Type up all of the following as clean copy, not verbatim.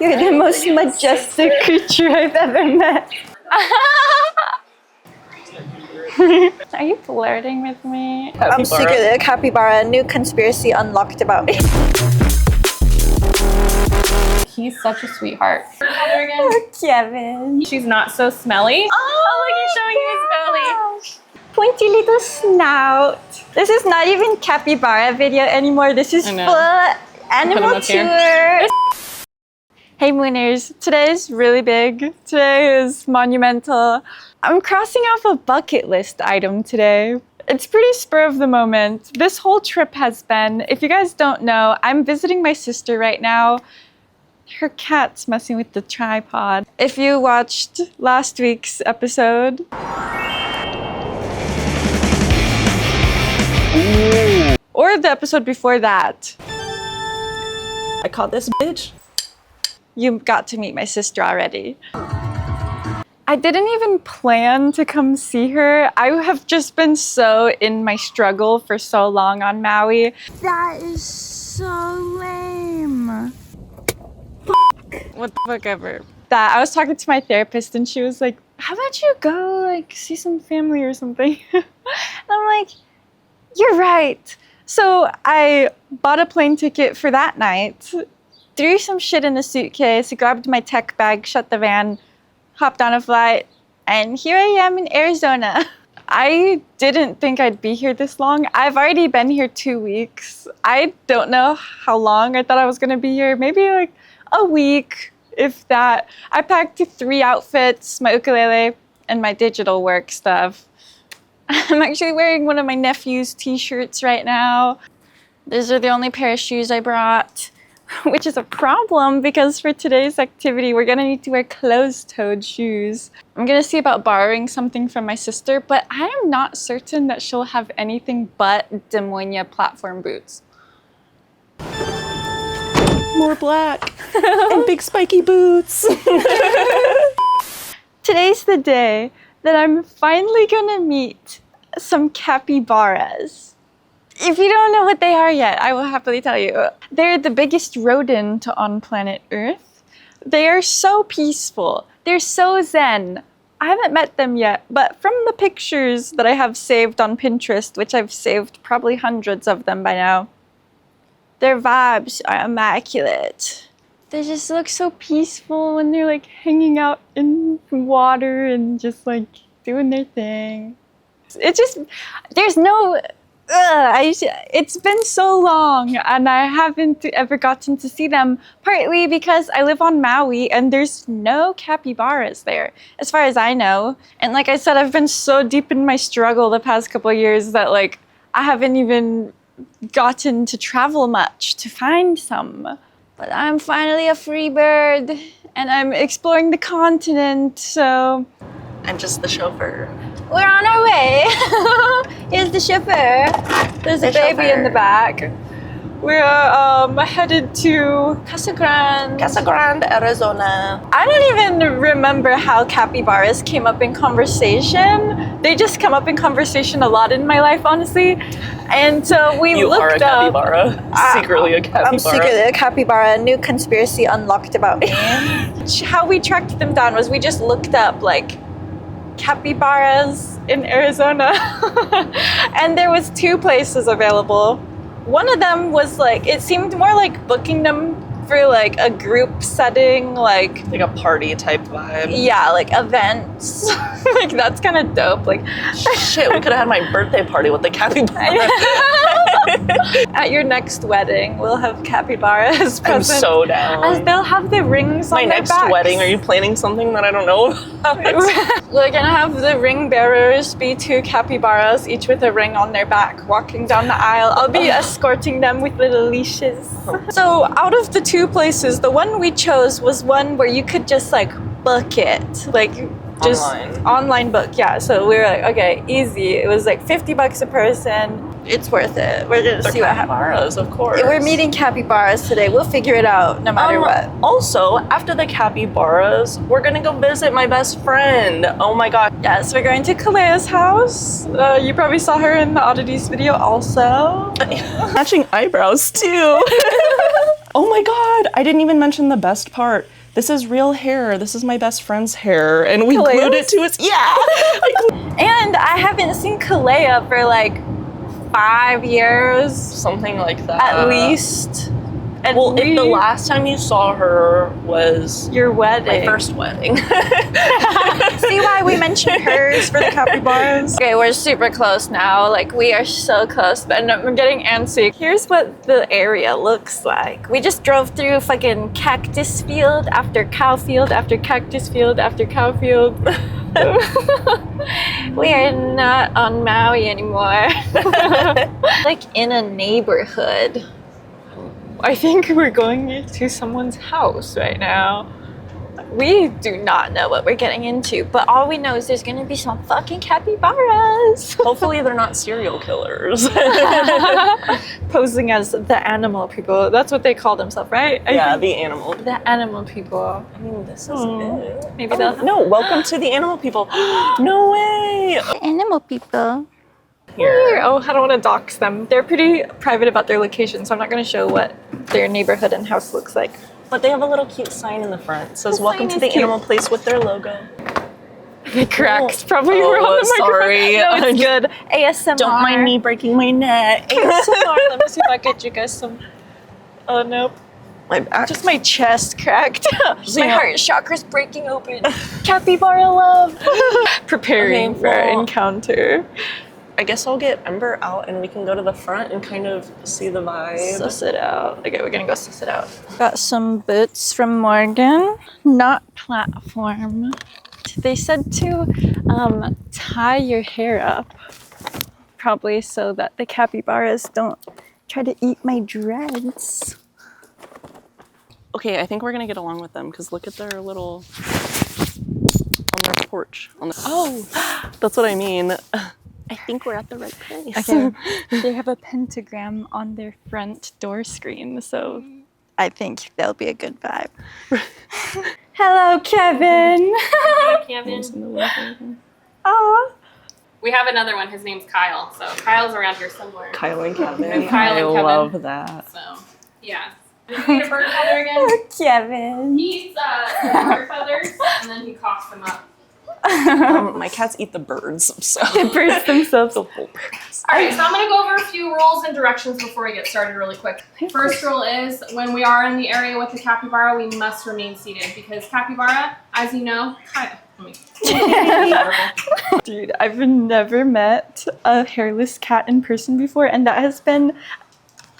You're the most majestic creature I've ever met. Are you flirting with me? I'm secretly a capybara. New conspiracy unlocked about me. He's such a sweetheart. Kevin. She's not so smelly. Oh look, you're showing his belly. Pointy little snout. This is not even capybara video anymore. This is full animal tour. Hey Mooners, today is really big. Today is monumental. I'm crossing off a bucket list item today. It's pretty spur of the moment. This whole trip has been, if you guys don't know, I'm visiting my sister right now. Her cat's messing with the tripod. If you watched last week's episode, or the episode before that, I caught this bitch. You got to meet my sister already. I didn't even plan to come see her. I have just been so in my struggle for so long on Maui. That is so lame. What the fuck ever. That I was talking to my therapist and she was like, how about you go like see some family or something? And I'm like, you're right. So I bought a plane ticket for that night, threw some shit in a suitcase, grabbed my tech bag, shut the van, hopped on a flight, and here I am in Arizona. I didn't think I'd be here this long. I've already been here 2 weeks. I don't know how long I thought I was gonna be here. Maybe like a week, if that. I packed 3 outfits, my ukulele, and my digital work stuff. I'm actually wearing one of my nephew's t-shirts right now. These are the only pair of shoes I brought, which is a problem because for today's activity, we're gonna need to wear closed-toed shoes. I'm gonna see about borrowing something from my sister, but I am not certain that she'll have anything but Des Moines platform boots. More black and big spiky boots. Today's the day that I'm finally gonna meet some capybaras. If you don't know what they are yet, I will happily tell you. They're the biggest rodent on planet Earth. They are so peaceful. They're so zen. I haven't met them yet, but from the pictures that I have saved on Pinterest, which I've saved probably hundreds of them by now, their vibes are immaculate. They just look so peaceful when they're like hanging out in water and just like doing their thing. It's just, there's no, it's been so long and I haven't ever gotten to see them, partly because I live on Maui and there's no capybaras there, as far as I know. And like I said, I've been so deep in my struggle the past couple of years that like I haven't even gotten to travel much to find some. But I'm finally a free bird and I'm exploring the continent, so I'm just the chauffeur. we're on our way. Here's the chauffeur. There's a baby in the back. We're headed to Casa Grande, Arizona. I don't even remember how capybaras came up in conversation. They just come up in conversation a lot in my life, honestly. And so we You looked are a capybara. Secretly a capybara. I'm secretly a capybara. A new conspiracy unlocked about me. How we tracked them down was we just looked up like capybaras in Arizona. And there was 2 places available. One of them was like, it seemed more like booking them for like a group setting, like a party type vibe. yeah, like events. Like that's kind of dope. Like Shit, we could have had my birthday party with the capybara. at your next wedding, we'll have capybaras present. I'm so down. As they'll have the rings My on their next backs. wedding, are you planning something that I don't know about? We're gonna have the ring bearers be 2 capybaras, each with a ring on their back, walking down the aisle. I'll be escorting them with little leashes. So out of the 2 places, the one we chose was one where you could just like book it, like just online book. Yeah, so we were like, okay, easy. It was like $50 a person. It's worth it. We're gonna see what happens. Of course. We're meeting capybaras today. We'll figure it out no matter what. Also, after the capybaras, we're gonna go visit my best friend. Oh my god. Yes, we're going to Kalea's house. You probably saw her in the oddities video also. Matching eyebrows too. Oh my god, I didn't even mention the best part. This is real hair. This is my best friend's hair. And we glued it to his, yeah! And I haven't seen Kalea for like 5 years. Something like that. At least. And well, if the last time you saw her was your wedding. My first wedding. See why we mentioned hers for the capybaras? Okay, we're super close now. Like, we are so close, but I'm getting antsy. Here's what the area looks like. We just drove through fucking cactus field after cow field after cactus field after cow field. We are not on Maui anymore. Like in a neighborhood. I think we're going into someone's house right now. We do not know what we're getting into, but all we know is there's gonna be some fucking capybaras. Hopefully they're not serial killers. Posing as the animal people. That's what they call themselves, right? Yeah, the animal. The animal people. I mean, this is it. Maybe they'll... No, welcome to the animal people. No way! Animal people. Here. Oh, I don't want to dox them. They're pretty private about their location, so I'm not going to show what their neighborhood and house looks like. But they have a little cute sign in the front. It says, The welcome sign to the is cute. animal place with their logo. They cracked. Probably Oh, were on the sorry. microphone. No, it's good. ASMR. Don't mind me breaking my neck. ASMR. Let me see if I get you guys some... Oh, nope. My back. Just my chest cracked. My Yeah. heart chakra's breaking open. Capybara love. Preparing Okay, for our well, encounter. I guess I'll get Ember out and we can go to the front and kind of see the vibe. Suss it out. Okay, we're gonna go suss it out. Got some boots from Morgan. Not platform. They said to tie your hair up. Probably so that the capybaras don't try to eat my dreads. Okay, I think we're gonna get along with them because look at their little on their porch. Oh, that's what I mean. I think we're at the right place. Okay. They have a pentagram on their front door screen, so I think they'll be a good vibe. Hello, Kevin. Hi, Kevin. Aw. We have another one. His name's Kyle. So Kyle's around here somewhere. Kyle and Kevin. Kyle and I Kevin. love that. So, yeah. Did you get a bird feather again? Kevin. He eats bird feathers and then he coughs them up. My cats eat the birds, so. The birds themselves. All right, so I'm going to go over a few rules and directions before we get started really quick. First rule is when we are in the area with the capybara, we must remain seated because capybara, as you know, Dude, I've never met a hairless cat in person before, and that has been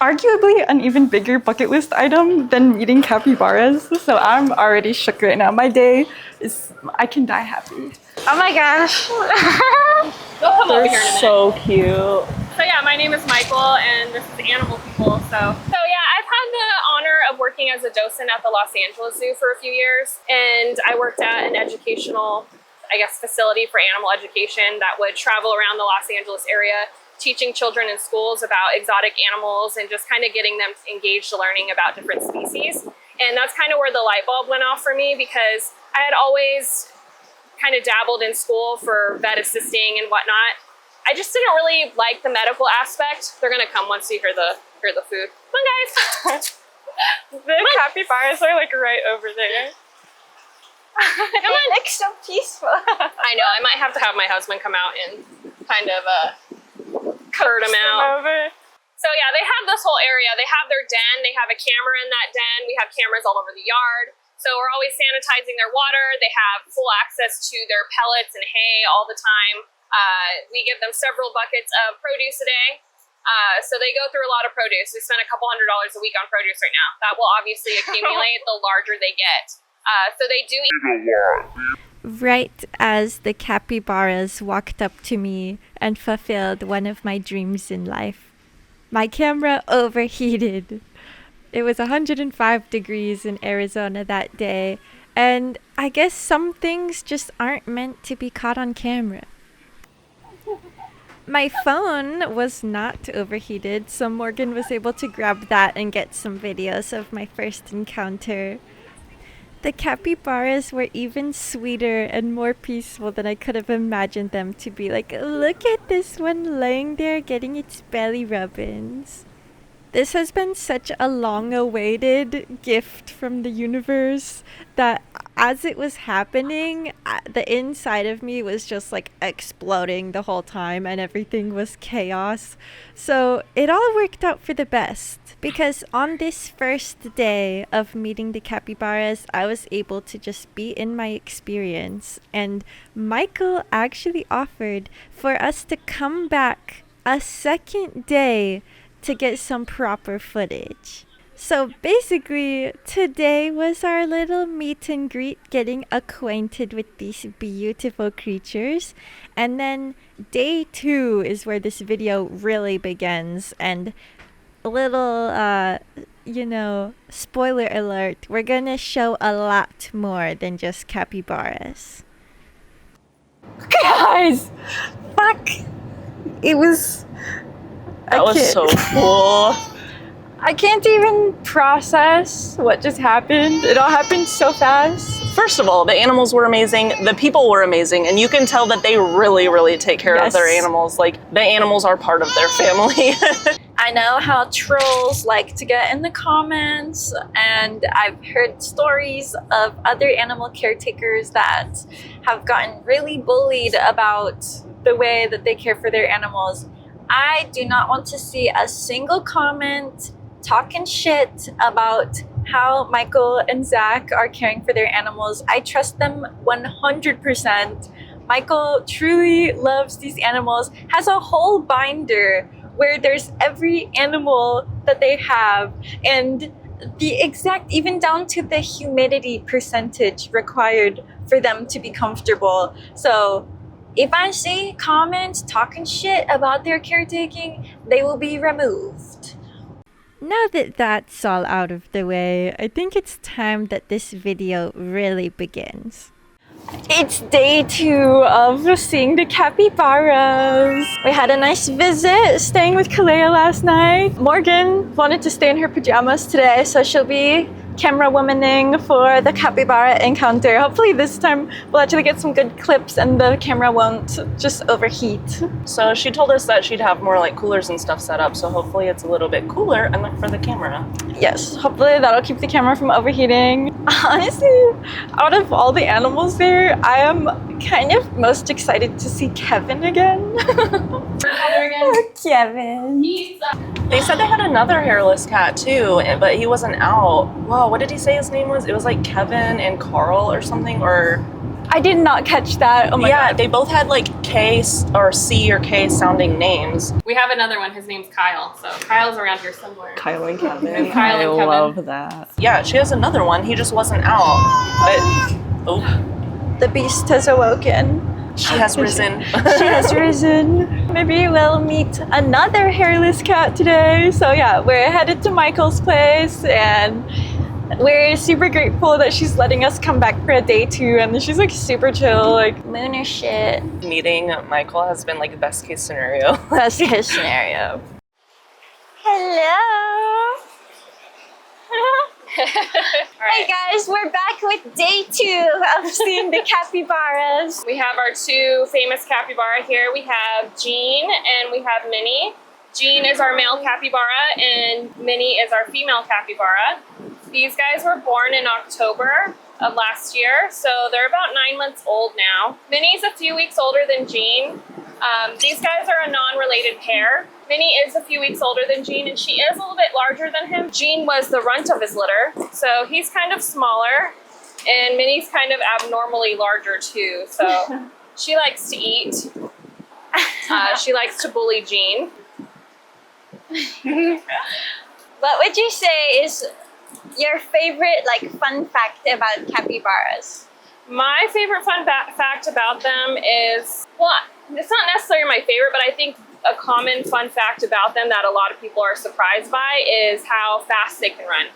arguably an even bigger bucket list item than meeting capybaras. So I'm already shook right now. My day is, I can die happy. Oh my gosh. They'll come over here in a They're minute. so cute. So yeah, my name is Mychal and this is Animal People. So yeah, I've had the honor of working as a docent at the Los Angeles Zoo for a few years, and I worked at an educational, I guess, facility for animal education that would travel around the Los Angeles area teaching children in schools about exotic animals and just kind of getting them engaged learning about different species. And that's kind of where the light bulb went off for me because I had always kind of dabbled in school for vet assisting and whatnot. I just didn't really like the medical aspect. They're gonna come once you hear the food. Come on, guys. The capybaras are like right over there. Come on. Like so peaceful. I know, I might have to have my husband come out and kind of herd him out. Over. So yeah, they have this whole area. They have their den. They have a camera in that den. We have cameras all over the yard. So we're always sanitizing their water. They have full access to their pellets and hay all the time. We give them several buckets of produce a day. So they go through a lot of produce. We spend a couple $100 a week on produce right now. That will obviously accumulate the larger they get. So they do eat a lot. Right as the capybaras walked up to me and fulfilled one of my dreams in life, my camera overheated. It was 105 degrees in Arizona that day, and I guess some things just aren't meant to be caught on camera. My phone was not overheated, so Morgan was able to grab that and get some videos of my first encounter. The capybaras were even sweeter and more peaceful than I could have imagined them to be. Like, look at this one laying there getting its belly rubbins. This has been such a long-awaited gift from the universe that as it was happening, the inside of me was just like exploding the whole time and everything was chaos. So it all worked out for the best because on this first day of meeting the capybaras, I was able to just be in my experience, and Mychal actually offered for us to come back a second day to get some proper footage. So basically, today was our little meet and greet, getting acquainted with these beautiful creatures. And then day 2 is where this video really begins. And a little, spoiler alert, we're gonna show a lot more than just capybaras. Guys, fuck. It was... That was so cool. I can't even process what just happened. It all happened so fast. First of all, the animals were amazing. The people were amazing. And you can tell that they really, really take care of their animals. Like, the animals are part of their family. I know how trolls like to get in the comments, and I've heard stories of other animal caretakers that have gotten really bullied about the way that they care for their animals. I do not want to see a single comment talking shit about how Mychal and Zach are caring for their animals. I trust them 100%. Mychal truly loves these animals, has a whole binder where there's every animal that they have, and the exact, even down to the humidity percentage required for them to be comfortable. So if I see comments talking shit about their caretaking, they will be removed. Now that that's all out of the way, I think it's time that this video really begins. It's day 2 of seeing the capybaras. We had a nice visit, staying with Kalea last night. Morgan wanted to stay in her pajamas today, so she'll be camera womaning for the capybara encounter. Hopefully this time we'll actually get some good clips and the camera won't just overheat. So she told us that she'd have more like coolers and stuff set up, so hopefully it's a little bit cooler and for the camera. Yes, hopefully that'll keep the camera from overheating. Honestly, out of all the animals there, I am kind of most excited to see Kevin again. Kevin. They said they had another hairless cat too, but he wasn't out. Whoa, what did he say his name was? It was like Kevin and Carl or something, or... I did not catch that. Oh my god. They both had like K or C or K sounding names. We have another one. His name's Kyle. So Kyle's around here somewhere. Kyle and Kevin. And Kyle and Kevin. I love that. Yeah, she has another one. He just wasn't out. But, oh. The beast has awoken. She has risen. She has risen. Maybe we'll meet another hairless cat today. So yeah, we're headed to Mychal's place, and we're super grateful that she's letting us come back for a day 2, and she's like super chill, like moon or shit. Meeting Mychal has been like the best case scenario. Best case scenario. Hello. Hey guys, we're back with day 2 of seeing the capybaras. We have our 2 famous capybara here. We have Jean and we have Minnie. Jean is our male capybara and Minnie is our female capybara. These guys were born in October of last year, so they're about 9 months old now. Minnie's a few weeks older than Jean. These guys are a non-related pair. Minnie is a few weeks older than Jean, and she is a little bit larger than him. Jean was the runt of his litter, so he's kind of smaller, and Minnie's kind of abnormally larger too, so she likes to eat. She likes to bully Jean. What would you say is your favorite fun fact about capybaras? My favorite fun fact about them is, well, it's not necessarily my favorite, but I think a common fun fact about them that a lot of people are surprised by is how fast they can run.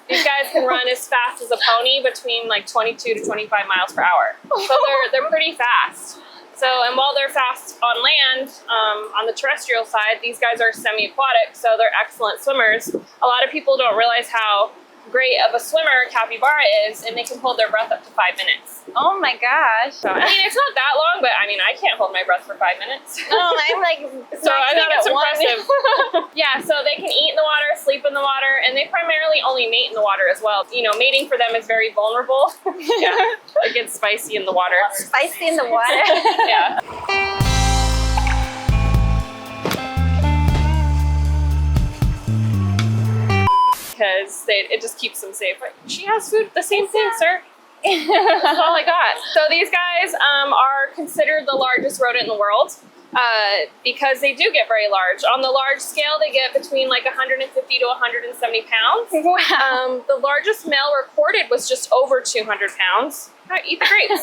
These guys can run as fast as a pony between 22 to 25 miles per hour. So they're pretty fast. So, and while they're fast on land, on the terrestrial side, these guys are semi-aquatic, so they're excellent swimmers. A lot of people don't realize how great of a swimmer a capybara is, and they can hold their breath up to 5 minutes. Oh my gosh. So, I mean, it's not that long, but I mean, I can't hold my breath for 5 minutes. No, I'm like, So I think it's impressive. one. Yeah, so they can eat in the water, sleep in the water, and they primarily only mate in the water as well. You know, mating for them is very vulnerable. Yeah, it gets spicy in the water. Spicy in the water. Yeah. Because it just keeps them safe. Like, she has food, the same thing, sir. That's all I got. So these guys are considered the largest rodent in the world because they do get very large. On the large scale, they get between like 150 to 170 pounds. Wow. The largest male recorded was just over 200 pounds. I eat the grapes.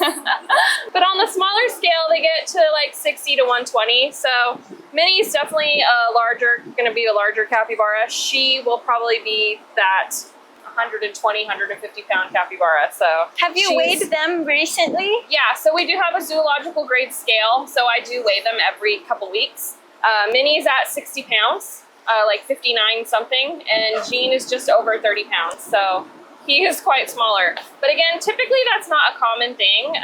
But on the smaller scale, they get to like 60 to 120. So Minnie's definitely going to be a larger capybara. She will probably be that 120, 150 pound capybara. So Have you weighed them recently? yeah, so we do have a zoological grade scale. So I do weigh them every couple weeks. Minnie's at 60 pounds, like 59 something, and Jean is just over 30 pounds. So he is quite smaller. But again, typically that's not a common thing.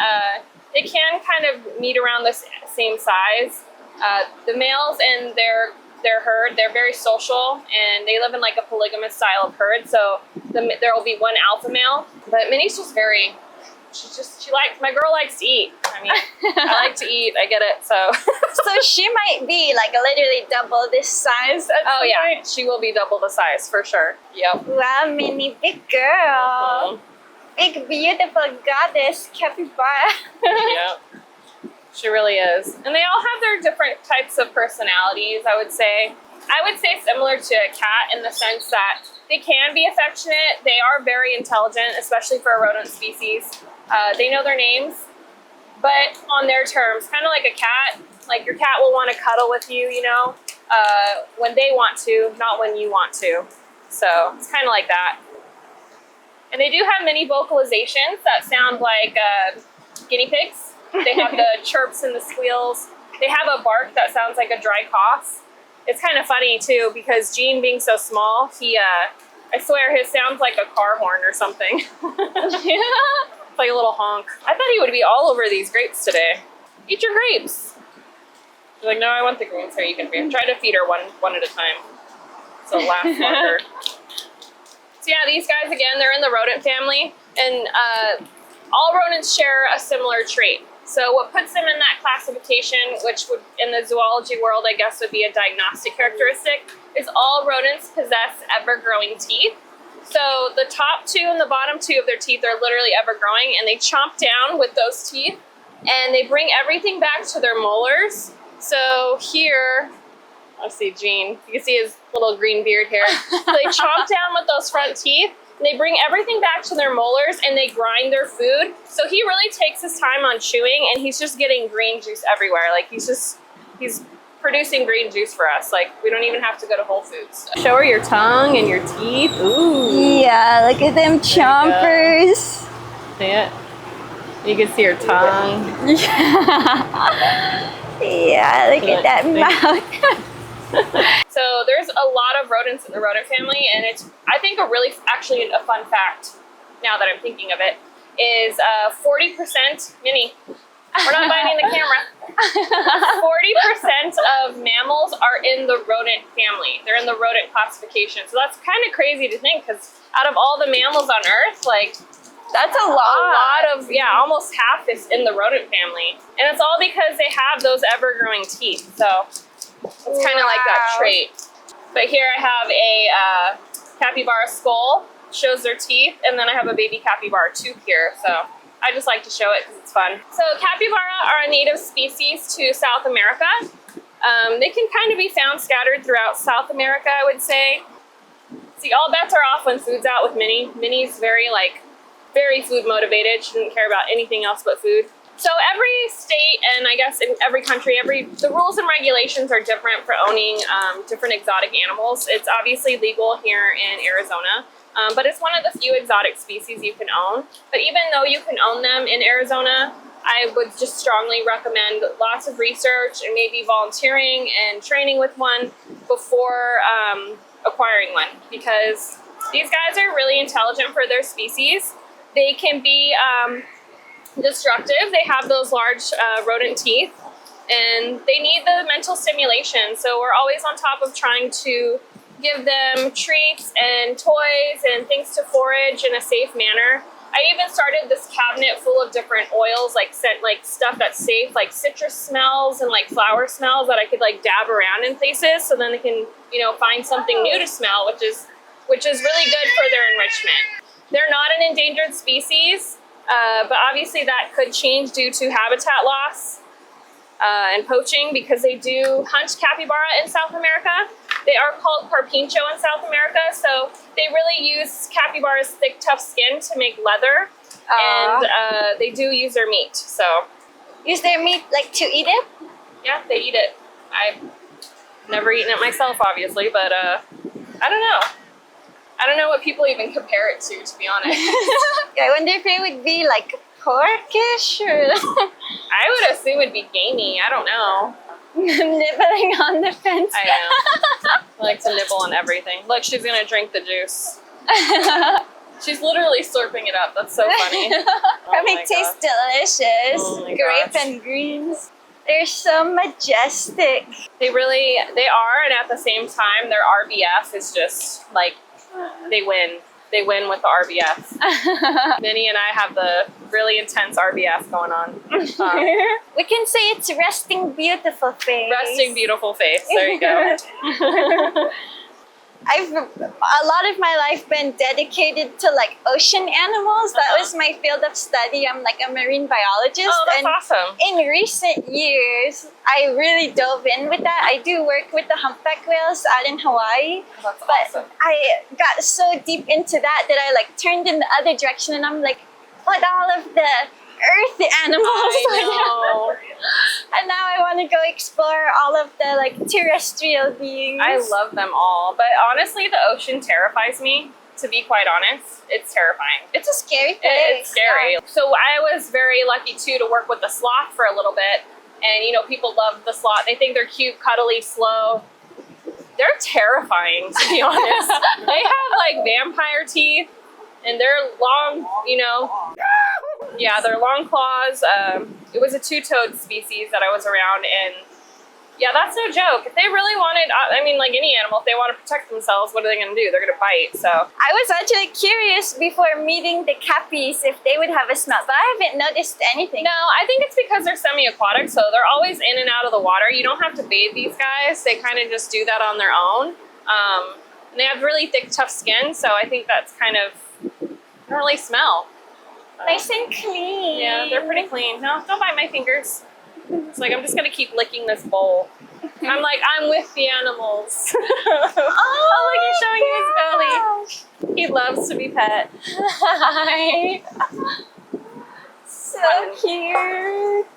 They can kind of meet around the same size. The males in their herd, they're very social, and they live in like a polygamous style of herd. So there will be one alpha male. But Minnie's just my girl likes to eat. I mean, I like to eat, I get it, so. So she might be like literally double this size. Oh yeah, she will be double the size for sure. Yep. Wow, Minnie, big girl. Big, beautiful goddess capybara. Yep. She really is. And they all have their different types of personalities, I would say. I would say similar to a cat in the sense that they can be affectionate. They are very intelligent, especially for a rodent species. They know their names, but on their terms, kind of like a cat. Like your cat will want to cuddle with you, you know, when they want to, not when you want to. So it's kind of like that. And they do have many vocalizations that sound like guinea pigs. They have the chirps and the squeals. They have a bark that sounds like a dry cough. It's kind of funny too, because Jean being so small, I swear his sounds like a car horn or something. It's like a little honk. I thought he would be all over these grapes today. Eat your grapes. She's like, no, I want the greens. Here, you can try to feed her one at a time, so it'll last longer. So yeah, these guys, again, they're in the rodent family, and all rodents share a similar trait. So what puts them in that classification, which would, in the zoology world, I guess would be a diagnostic characteristic, is all rodents possess ever-growing teeth. So the top two and the bottom two of their teeth are literally ever-growing, and they chomp down with those teeth, and they bring everything back to their molars. So here, let's see, Jean, you can see his little green beard here. So they chomp down with those front teeth, and they bring everything back to their molars, and they grind their food. So he really takes his time on chewing, and he's just getting green juice everywhere. Like he's producing green juice for us. Like we don't even have to go to Whole Foods. Show her your tongue and your teeth. Ooh. Yeah, look at them chompers. See it? You can see her tongue. Yeah, look at that mouth. So there's a lot of rodents in the rodent family, and it's, I think, actually a fun fact, now that I'm thinking of it, is 40%, Minnie, we're not binding the camera, 40% of mammals are in the rodent family. They're in the rodent classification. So that's kind of crazy to think, because out of all the mammals on Earth, like, That's a lot. Almost half is in the rodent family. And it's all because they have those ever-growing teeth. So it's kind of like that trait. But here I have a capybara skull, shows their teeth, and then I have a baby capybara tooth here. So I just like to show it because it's fun. So capybara are a native species to South America. They can kind of be found scattered throughout South America, I would say. See, all bets are off when food's out with Minnie. Minnie's very food motivated. She doesn't care about anything else but food. So every state, and I guess in every country, the rules and regulations are different for owning different exotic animals. It's obviously legal here in Arizona, but it's one of the few exotic species you can own. But even though you can own them in Arizona, I would just strongly recommend lots of research and maybe volunteering and training with one before acquiring one, because These guys are really intelligent for their species. They can be destructive. They have those large rodent teeth, and they need the mental stimulation. So we're always on top of trying to give them treats and toys and things to forage in a safe manner. I even started this cabinet full of different oils, like scent, like stuff that's safe, like citrus smells and like flower smells that I could like dab around in places, so then they can, you know, find something new to smell, which is really good for their enrichment. They're not an endangered species, but obviously that could change due to habitat loss and poaching, because they do hunt capybara in South America. They are called carpincho in South America, so they really use capybara's thick, tough skin to make leather, and they do use their meat. So, Use their meat like to eat it? yeah, they eat it. I've never eaten it myself, obviously, but I don't know. I don't know what people even compare it to be honest. I wonder if it would be like porkish or I would assume it'd be gamey. I don't know. nibbling on the fence. I know. I like to nibble on everything. Look, she's gonna drink the juice. She's literally slurping it up. That's so funny. Probably my tastes delicious. Oh my Grape gosh. and greens. They're so majestic. They are, and at the same time, their RBF is just like, they win. They win with the RBF. Minnie and I have the really intense RBF going on. We can say it's resting beautiful face. Resting beautiful face. There you go. I've a lot of my life been dedicated to like ocean animals. That was my field of study. I'm like a marine biologist. Oh, that's and awesome. in recent years, I really dove in with that. I do work with the humpback whales out in Hawaii. That's But awesome. I got so deep into that I like turned in the other direction, and I'm like, what all of the earth animals? I know. And now I want to go explore all of the like terrestrial beings. I love them all. But honestly, the ocean terrifies me, to be quite honest. It's terrifying. It's a scary place. It's scary. So I was very lucky too to work with the sloth for a little bit. And you know, people love the sloth. They think they're cute, cuddly, slow. They're terrifying, to be honest. They have like vampire teeth, and they're long, you know. Yeah, they're long claws. It was a two-toed species that I was around, and yeah, that's no joke. If they really wanted, I mean, like any animal, if they want to protect themselves, what are they going to do? They're going to bite. So I was actually curious before meeting the cappies if they would have a smell, but I haven't noticed anything. no, I think it's because they're semi-aquatic, so they're always in and out of the water. You don't have to bathe these guys. They kind of just do that on their own. And they have really thick, tough skin, so I think that's kind of, they don't really smell. Nice and clean. Yeah, they're pretty clean. No, don't bite my fingers. It's like, I'm just going to keep licking this bowl. I'm like, I'm with the animals. Oh, look, he's showing you his belly. He loves to be pet. Hi. So cute.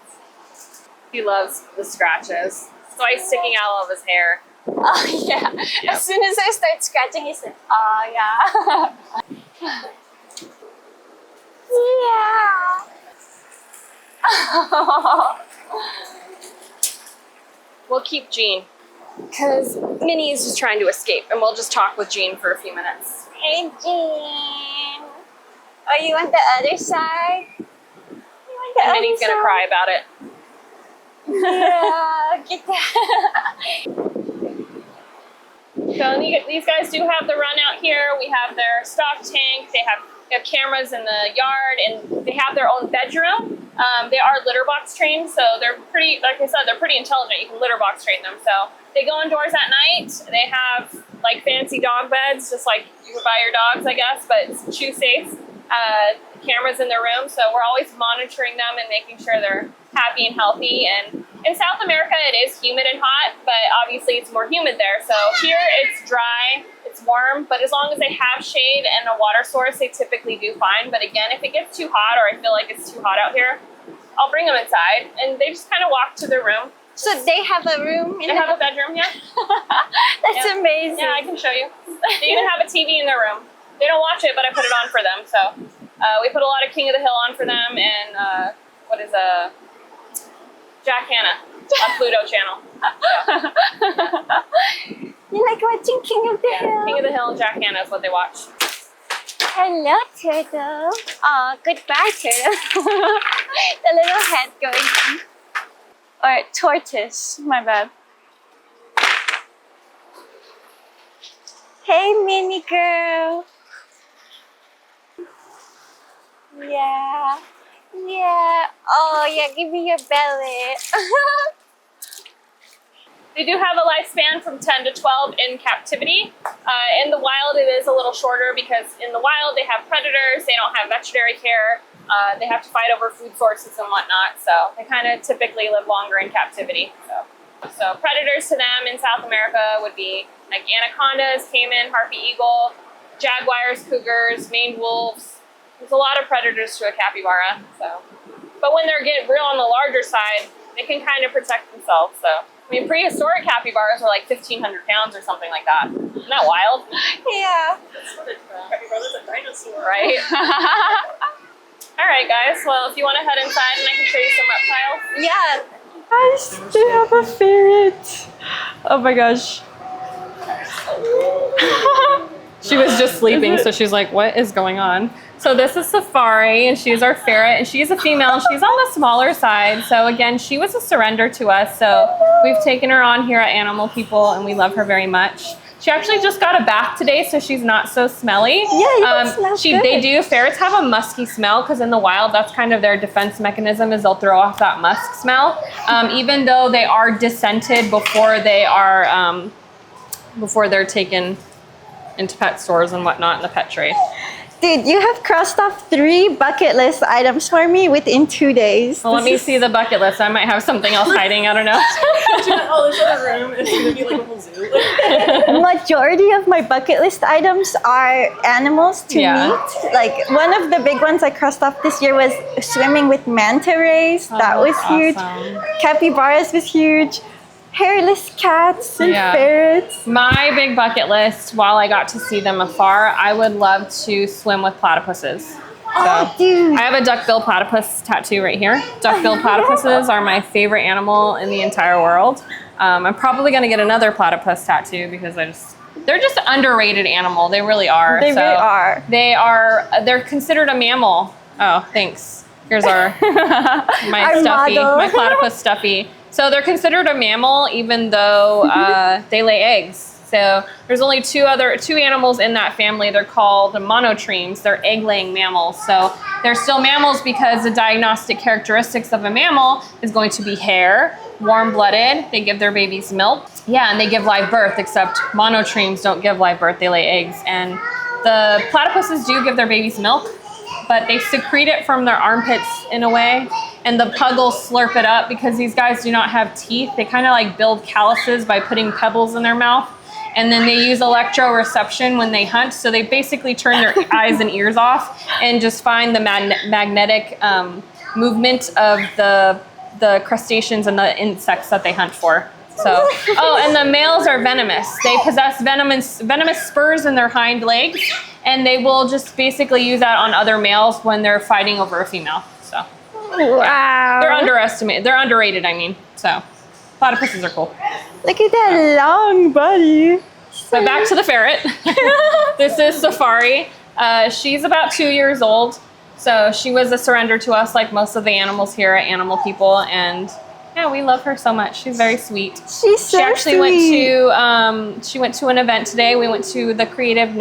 He loves the scratches. So he's sticking out all of his hair. Oh yeah. Yep. As soon as I start scratching, he's like, oh yeah. Yeah. We'll keep Jean, because Minnie is just trying to escape, and we'll just talk with Jean for a few minutes. Hey, Jean. Are you on the other side? And Minnie's gonna cry about it. Yeah, get that. So these guys do have the run out here. We have their stock tank. They have cameras in the yard, and they have their own bedroom. They are litter box trained, so they're pretty, like I said, they're pretty intelligent. You can litter box train them. So they go indoors at night. They have like fancy dog beds, just like you would buy your dogs, I guess, but it's shoe safe. Cameras in their room, so we're always monitoring them and making sure they're happy and healthy. And in South America, it is humid and hot, but obviously it's more humid there. So here it's dry, it's warm, but as long as they have shade and a water source, they typically do fine. But again, if it gets too hot or I feel like it's too hot out here, I'll bring them inside, and they just kind of walk to their room. So they have a room in They have a bedroom, yeah. That's Yeah. amazing. Yeah, I can show you. They even have a TV in their room. They don't watch it, but I put it on for them. So we put a lot of King of the Hill on for them, and what is Jack Hanna on Pluto channel. You like watching King of the Hill? King of the Hill and Jack Hanna is what they watch. Hello, turtle. Aw, goodbye, turtle. The little head going on. Or tortoise, my bad. Hey, mini girl. Yeah. Yeah. Oh, yeah, give me your belly. They do have a lifespan from 10 to 12 in captivity. In the wild, it is a little shorter because in the wild, they have predators, they don't have veterinary care, they have to fight over food sources and whatnot, so they kind of typically live longer in captivity. So predators to them in South America would be like anacondas, caiman, harpy eagle, jaguars, cougars, maned wolves. There's a lot of predators to a capybara. So, but when they're getting real on the larger side, they can kind of protect themselves. So, I mean, prehistoric capybaras are like 1,500 pounds or something like that. Isn't that wild? Yeah. Capybara's a dinosaur, right? All right, guys. Well, if you want to head inside, and I can show you some reptiles. Yeah. Guys, they have a ferret. Oh my gosh. She was just sleeping, so she's like, what is going on? So this is Safari, and she's our ferret, and she's a female, and she's on the smaller side. So again, she was a surrender to us, so we've taken her on here at Animal People, and we love her very much. She actually just got a bath today, so she's not so smelly. Yeah, you don't smell good. They do. Ferrets have a musky smell because in the wild, that's kind of their defense mechanism is they'll throw off that musk smell. Even though they are descented before they're taken into pet stores and whatnot in the pet trade. Dude, you have crossed off 3 bucket list items for me within 2 days. Well, let me see the bucket list. I might have something else hiding. I don't know. Oh, this other room is going to be like a whole zoo. Majority of my bucket list items are animals to meet. Like one of the big ones I crossed off this year was swimming with manta rays. That was huge. Awesome. Capybaras was huge. Hairless cats and ferrets. My big bucket list, while I got to see them afar, I would love to swim with platypuses. Oh, dude. I have a duckbill platypus tattoo right here. Duckbill platypuses are my favorite animal in the entire world. I'm probably going to get another platypus tattoo because they're just an underrated animal. They really are. They really are. They're considered a mammal. Oh, thanks. Here's our Our stuffy, model. my platypus stuffy. So they're considered a mammal even though they lay eggs. So there's only two animals in that family. They're called monotremes. They're egg-laying mammals. So they're still mammals because the diagnostic characteristics of a mammal is going to be hair, warm-blooded. They give their babies milk. Yeah, and they give live birth, except monotremes don't give live birth. They lay eggs. And the platypuses do give their babies milk, but they secrete it from their armpits in a way. And the pug will slurp it up because these guys do not have teeth. They kind of like build calluses by putting pebbles in their mouth. And then they use electroreception when they hunt. So they basically turn their eyes and ears off and just find the magnetic movement of the crustaceans and the insects that they hunt for. So, and the males are venomous. They possess venomous spurs in their hind legs, and they will just basically use that on other males when they're fighting over a female. So, wow. They're underestimated. They're underrated, I mean. So, platypuses are cool. Look at that long body. So back to the ferret. This is Safari. She's about 2 years old. So she was a surrender to us like most of the animals here at Animal People. And yeah, we love her so much. She's very sweet. She's so She actually sweet. she went to an event today. We went to the Creative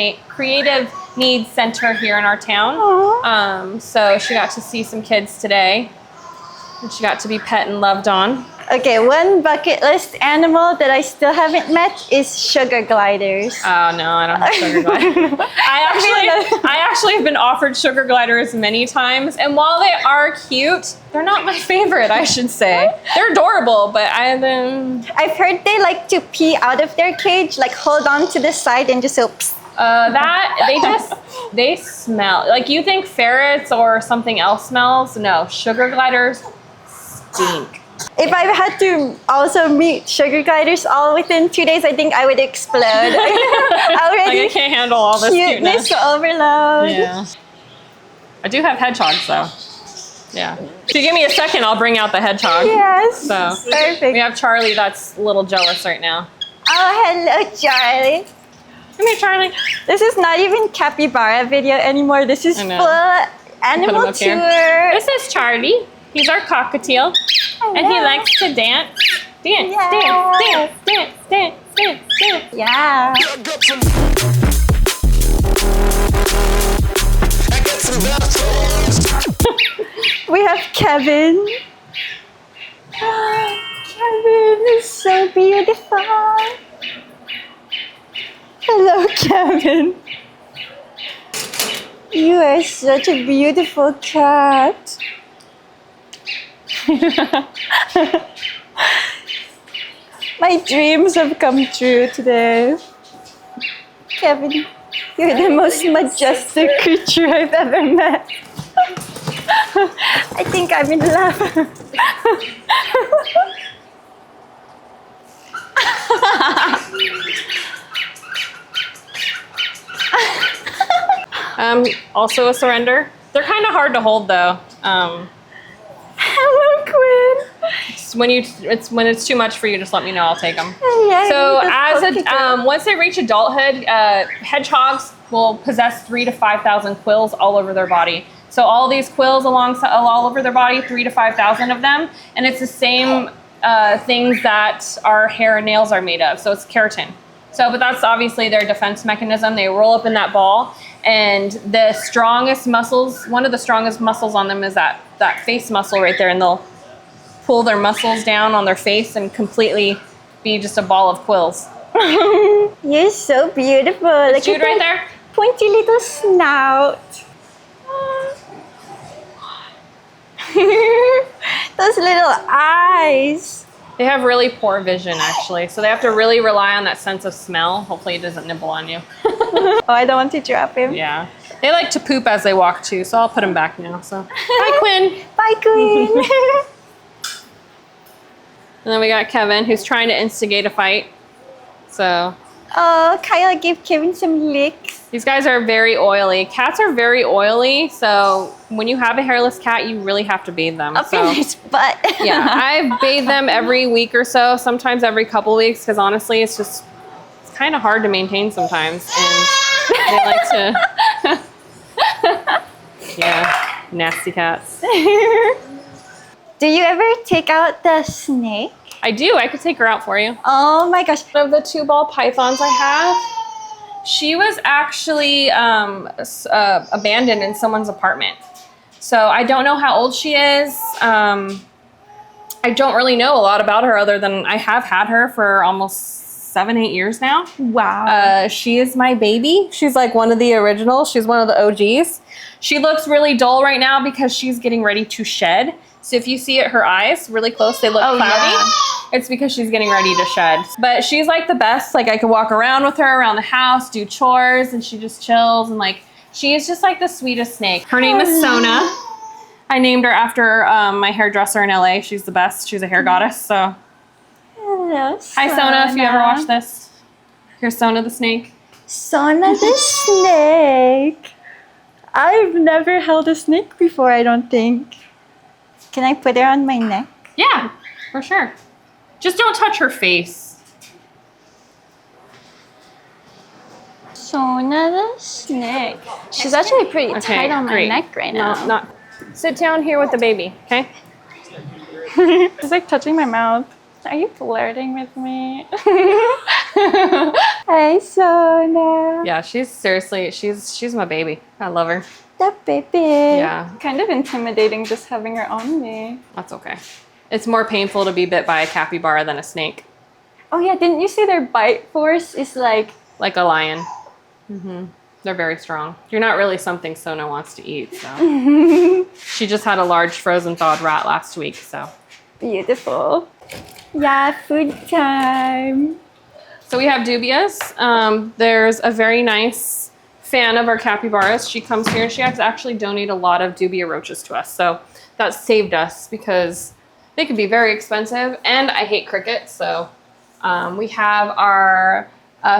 Needs Center here in our town. So she got to see some kids today. And she got to be pet and loved on. Okay, one bucket list animal that I still haven't met is sugar gliders. Oh no, I don't have sugar gliders. I actually have been offered sugar gliders many times, and while they are cute, they're not my favorite, I should say. They're adorable, but I've heard they like to pee out of their cage, like hold on to the side and just go psst. They smell. Like you think ferrets or something else smells? No, sugar gliders stink. If I had to also meet sugar gliders all within 2 days, I think I would explode. Already Like I can't handle all this cuteness. overload. Yeah. I do have hedgehogs though. Yeah. If you give me a second, I'll bring out the hedgehog. Yes. So perfect. we have Charlie that's a little jealous right now. Oh, hello, Charlie. Come here, Charlie. This is not even capybara video anymore. This is I know. full animal up here. tour. This is Charlie. He's our cockatiel. And he likes to dance. Dance, Yes. dance, dance, dance, dance, dance. Yeah. We have Kevin. Kevin is so beautiful. Hello, Kevin. You are such a beautiful cat. My dreams have come true today. Kevin, you're the most majestic creature I've ever met. I think I'm in love. Also a surrender. They're kind of hard to hold though. Hello, Quinn. When it's too much for you, just let me know. I'll take them. Yeah, So I need to once they reach adulthood, hedgehogs will possess 3,000 to 5,000 quills all over their body. So all these quills all over their body, 3,000 to 5,000 of them, and it's the same things that our hair and nails are made of. So it's keratin. So, but that's obviously their defense mechanism. They roll up in that ball, and the strongest muscles, one of the strongest muscles on them is that face muscle right there, and they'll pull their muscles down on their face and completely be just a ball of quills. You're so beautiful. Look Jude at right that there. pointy little snout. Those little eyes. They have really poor vision, actually, so they have to really rely on that sense of smell. Hopefully it doesn't nibble on you. Oh, I don't want to drop him. Yeah. They like to poop as they walk, too, so I'll put him back now. So, hi, Quinn. Bye, Queen. And then we got Kevin, who's trying to instigate a fight. So Oh, Kyle gave Kevin some licks. these guys are very oily. Cats are very oily, so when you have a hairless cat, you really have to bathe them. Up So in his butt. yeah, I bathe them every week or so, sometimes every couple weeks, because honestly, it's kind of hard to maintain sometimes. And they like to, yeah, nasty cats. Do you ever take out the snake? I do. I could take her out for you. Oh my gosh. One of the 2-ball pythons I have, she was actually abandoned in someone's apartment. So I don't know how old she is. I don't really know a lot about her other than I have had her for almost 7-8 years now. Wow. She is my baby. She's like one of the originals. She's one of the OGs. She looks really dull right now because she's getting ready to shed. So if you see it, her eyes really close, they look cloudy. Yeah. It's because she's getting ready to shed. But she's like the best. Like I could walk around with her around the house, do chores, and she just chills. And like, she is just like the sweetest snake. Her name is Sona. I named her after my hairdresser in LA. She's the best. She's a hair goddess. So Hello, hi, Sona, if you ever watch this. Here's Sona the snake. Sona the snake. I've never held a snake before, I don't think. Can I put her on my neck? Yeah, for sure. Just don't touch her face. Sona the snake. She's actually pretty tight on my neck right now. No, not. Sit down here with the baby, okay? She's like touching my mouth. Are you flirting with me? Hey, Sona. Yeah, she's seriously, she's my baby. I love her. The baby. Yeah. Kind of intimidating just having her on me. That's okay. It's more painful to be bit by a capybara than a snake. Oh yeah, didn't you say their bite force is like... Like a lion. They're very strong. You're not really something Sona wants to eat, so. She just had a large frozen thawed rat last week, so. Beautiful. Yeah, food time. So we have dubias. There's a very nice fan of our capybaras. She comes here and she has actually donated a lot of dubia roaches to us. So that saved us because they could be very expensive and I hate crickets. So we have our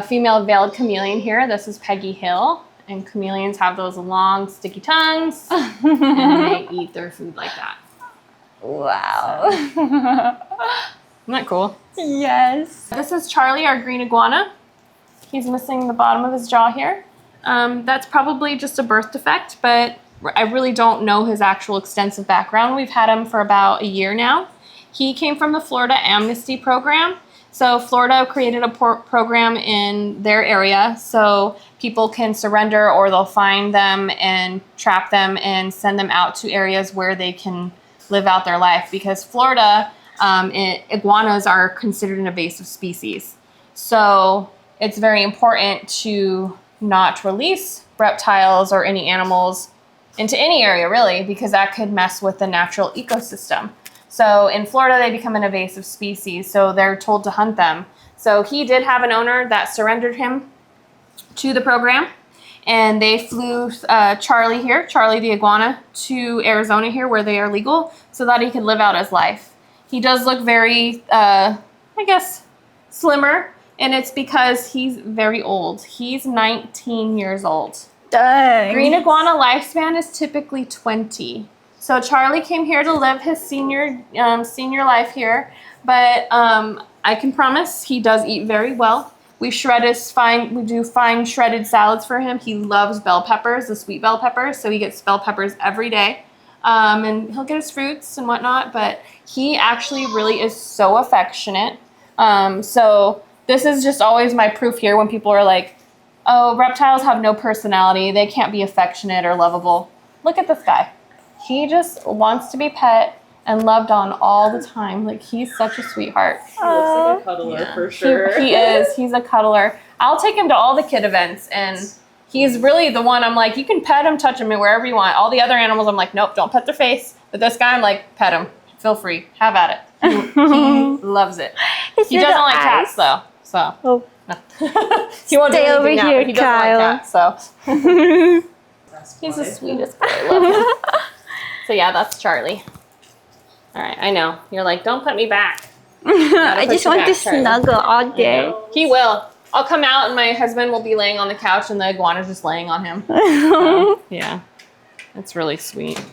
female veiled chameleon here. This is Peggy Hill, and chameleons have those long sticky tongues and they eat their food like that. Wow. Isn't that cool? Yes. This is Charlie, our green iguana. He's missing the bottom of his jaw here. That's probably just a birth defect, but I really don't know his actual extensive background. We've had him for about a year now. He came from the Florida Amnesty Program. So Florida created a program in their area so people can surrender, or they'll find them and trap them and send them out to areas where they can live out their life, because Florida, iguanas are considered an invasive species. So it's very important to not release reptiles or any animals into any area, really, because that could mess with the natural ecosystem. So in Florida, they become an invasive species, so they're told to hunt them. So he did have an owner that surrendered him to the program, and they flew Charlie the iguana, to Arizona here where they are legal, so that he could live out his life. He does look very, I guess, slimmer, and it's because he's very old. He's 19 years old. Dang. Green iguana lifespan is typically 20. So Charlie came here to live his senior life here, but I can promise he does eat very well. We do fine shredded salads for him. He loves bell peppers, the sweet bell peppers, so he gets bell peppers every day. And he'll get his fruits and whatnot, but he actually really is so affectionate. So this is just always my proof here when people are like, oh, reptiles have no personality, they can't be affectionate or lovable. Look at this guy. He just wants to be pet and loved on all the time. Like, he's such a sweetheart. He looks like a cuddler for sure. He is. He's a cuddler. I'll take him to all the kid events, and he's really the one I'm like, you can pet him, touch him, wherever you want. All the other animals, I'm like, nope, don't pet their face. But this guy, I'm like, pet him. Feel free. Have at it. He loves it. He doesn't like cats, though. So. Oh. No. He won't Stay do over anything now, here, but he doesn't Kyle. like cats, so. He's the sweetest boy. I love him. So yeah, that's Charlie. All right, I know. You're like, don't put me back. I just want to Charlie. snuggle all day. He will. I'll come out and my husband will be laying on the couch and the iguana's just laying on him. So, yeah, it's really sweet.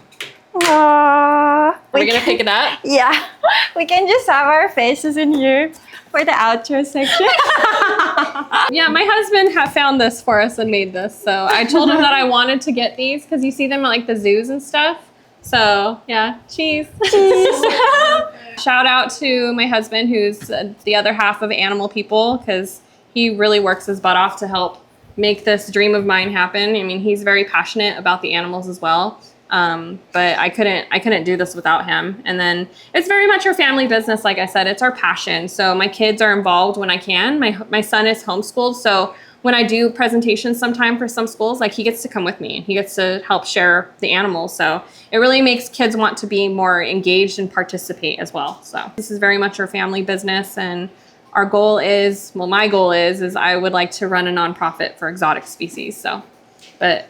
Aww. Are we gonna pick it up? Yeah, we can just have our faces in here for the outro section. Yeah, my husband found this for us and made this. So I told him that I wanted to get these because you see them at like the zoos and stuff. So yeah, cheese. Shout out to my husband, who's the other half of Animal People, because he really works his butt off to help make this dream of mine happen. I mean, he's very passionate about the animals as well. But I couldn't do this without him. And then it's very much our family business. Like I said, it's our passion. So my kids are involved when I can. My son is homeschooled. So when I do presentations sometime for some schools, like, he gets to come with me and he gets to help share the animals. So it really makes kids want to be more engaged and participate as well. So this is very much our family business. And our goal is, well, my goal is I would like to run a nonprofit for exotic species. So, but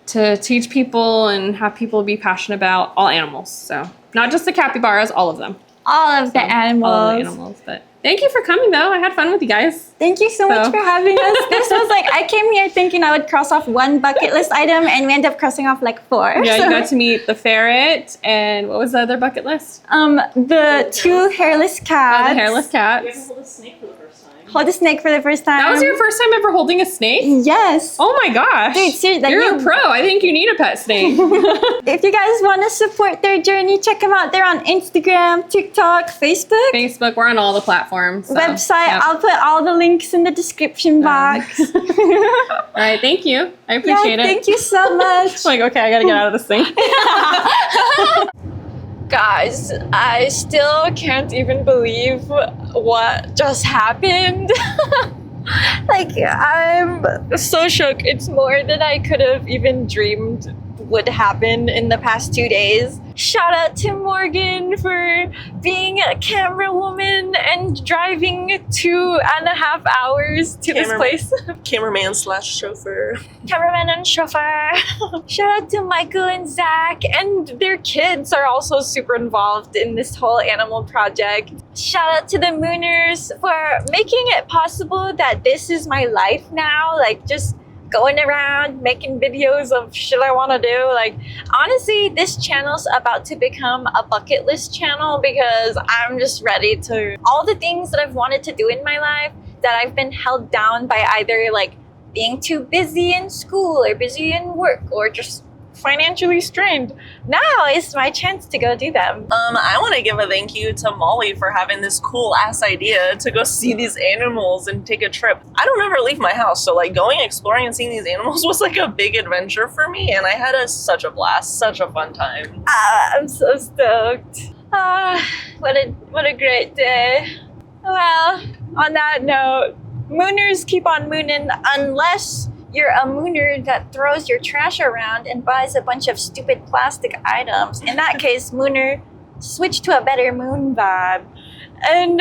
to teach people and have people be passionate about all animals. So not just the capybaras, all of them. All of the animals. All of the animals. But thank you for coming, though. I had fun with you guys. Thank you so much for having us. This was like, I came here thinking I would cross off one bucket list item, and we ended up crossing off like 4. Yeah, you got to meet the ferret, and what was the other bucket list? The 2 hairless cats. Oh, the hairless cats. You have to hold a snake for the first time. Hold a snake for the first time. That was your first time ever holding a snake? Yes. Oh my gosh. Dude, seriously, You're a pro. I think you need a pet snake. If you guys want to support their journey, check them out. They're on Instagram, TikTok, Facebook. Facebook, we're on all the platforms. So, Website, yep. I'll put all the links in the description box. All right, thank you. I appreciate it. Thank you so much. Like, okay, I gotta get out of this thing. Guys, I still can't even believe what just happened. Like, I'm so shook. It's more than I could have even dreamed would happen in the past 2 days. Shout out to Morgan for being a camera woman and driving 2.5 hours to this place. Cameraman / chauffeur. Cameraman and chauffeur. Shout out to Michael and Zach, and their kids are also super involved in this whole animal project. Shout out to the Mooners for making it possible that this is my life now. Like, just going around making videos of shit I want to do. Like, honestly, this channel's about to become a bucket list channel because I'm just ready to all the things that I've wanted to do in my life. that I've been held down by either like being too busy in school or busy in work or just financially strained. Now is my chance to go do them. I want to give a thank you to Molly for having this cool ass idea to go see these animals and take a trip. I don't ever leave my house, so like going exploring and seeing these animals was like a big adventure for me, and I had such a blast, such a fun time. I'm so stoked. What a great day. Well, on that note, mooners keep on mooning unless you're a mooner that throws your trash around and buys a bunch of stupid plastic items. In that case, mooner, switch to a better moon vibe. And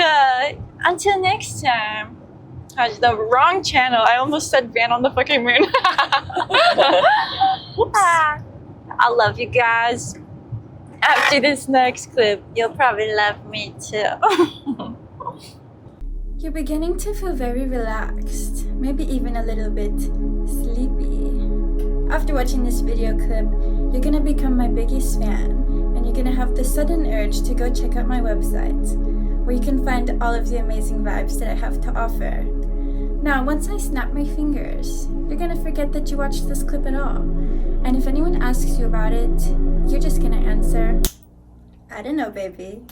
until next time. The wrong channel. I almost said Van on the fucking Moon. I love you guys. After this next clip, you'll probably love me too. You're beginning to feel very relaxed, maybe even a little bit sleepy. After watching this video clip, you're gonna become my biggest fan, and you're gonna have the sudden urge to go check out my website, where you can find all of the amazing vibes that I have to offer. Now, once I snap my fingers, you're gonna forget that you watched this clip at all. And if anyone asks you about it, you're just gonna answer, I don't know, baby.